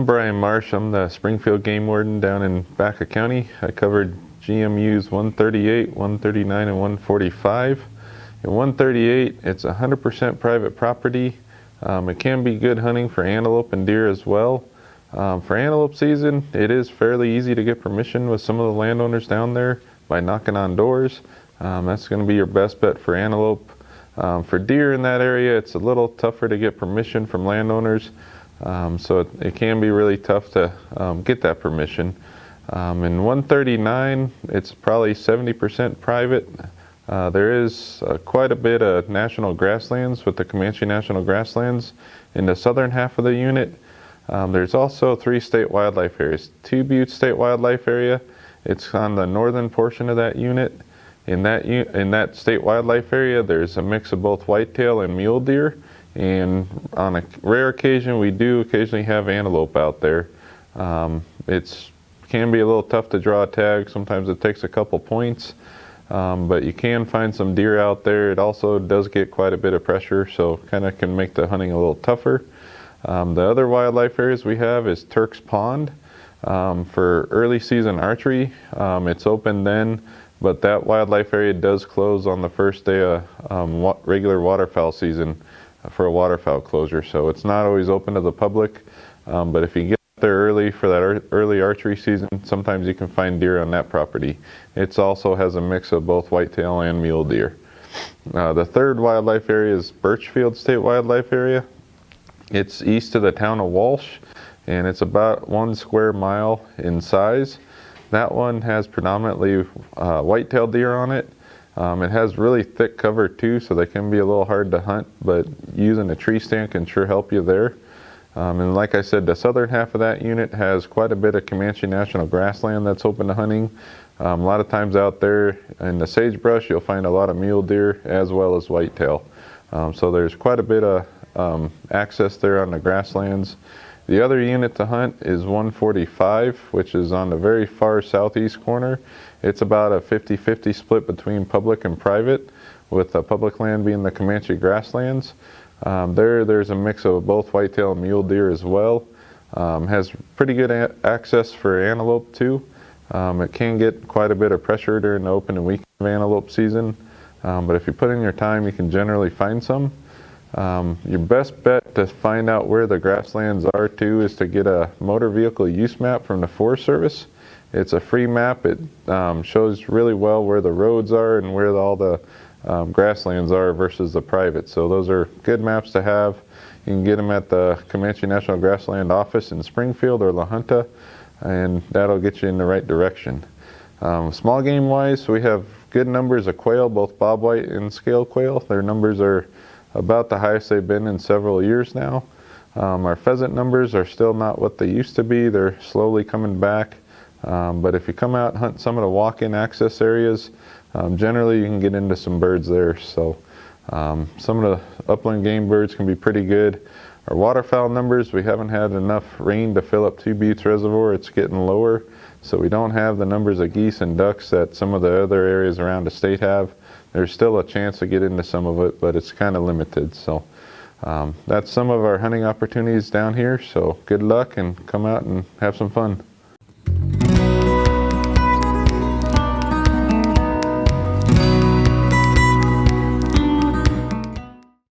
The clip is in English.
I'm Brian Marsh. I'm the Springfield Game Warden down in Baca County. I covered GMUs 138, 139, and 145. In 138, it's 100% private property. It can be good hunting for antelope and deer as well. For antelope season, it is fairly easy to get permission with some of the landowners down there by knocking on doors. That's going to be your best bet for antelope. For deer in that area, it's a little tougher to get permission from landowners. So it can be really tough to get that permission. In 139, it's probably 70% private. There is quite a bit of national grasslands with the Comanche National Grasslands in the southern half of the unit. There's also 3 state wildlife areas. Two Butte State Wildlife Area, it's on the northern portion of that unit. In that state wildlife area, there's a mix of both whitetail and mule deer. And on a rare occasion, we do occasionally have antelope out there. It can be a little tough to draw a tag. Sometimes it takes a couple points, but you can find some deer out there. It also does get quite a bit of pressure, so kind of can make the hunting a little tougher. The other wildlife areas we have is Turk's Pond. For early season archery, it's open then, but that wildlife area does close on the first day of regular waterfowl season for a waterfowl closure, so it's not always open to the public, but if you get there early for that early archery season, sometimes you can find deer on that property. It also has a mix of both whitetail and mule deer. The third wildlife area is Birchfield State Wildlife Area. It's east of the town of Walsh, and it's about 1 square mile in size. That one has predominantly whitetail deer on it. It has really thick cover too, so they can be a little hard to hunt, but using a tree stand can sure help you there. And like I said, the southern half of that unit has quite a bit of Comanche National Grassland that's open to hunting. A lot of times out there in the sagebrush, you'll find a lot of mule deer as well as whitetail. So there's quite a bit of access there on the grasslands. The other unit to hunt is 145, which is on the very far southeast corner. It's about a 50-50 split between public and private, with the public land being the Comanche grasslands. There's a mix of both whitetail and mule deer as well. Has pretty good access for antelope too. It can get quite a bit of pressure during the open and weekend of antelope season, but if you put in your time, you can generally find some. Your best bet to find out where the grasslands are too is to get a motor vehicle use map from the Forest Service. It's a free map. It shows really well where the roads are and where all the grasslands are versus the private. So those are good maps to have. You can get them at the Comanche National Grassland office in Springfield or La Junta, and that'll get you in the right direction. Small game wise, we have good numbers of quail, both bobwhite and scale quail. Their numbers are about the highest they've been in several years now. Our pheasant numbers are still not what they used to be. They're slowly coming back. But if you come out and hunt some of the walk-in access areas, generally you can get into some birds there. So some of the upland game birds can be pretty good. Our waterfowl numbers, we haven't had enough rain to fill up Two Buttes Reservoir. It's getting lower, so we don't have the numbers of geese and ducks that some of the other areas around the state have. There's still a chance to get into some of it, but it's kind of limited. So that's some of our hunting opportunities down here. So good luck and come out and have some fun.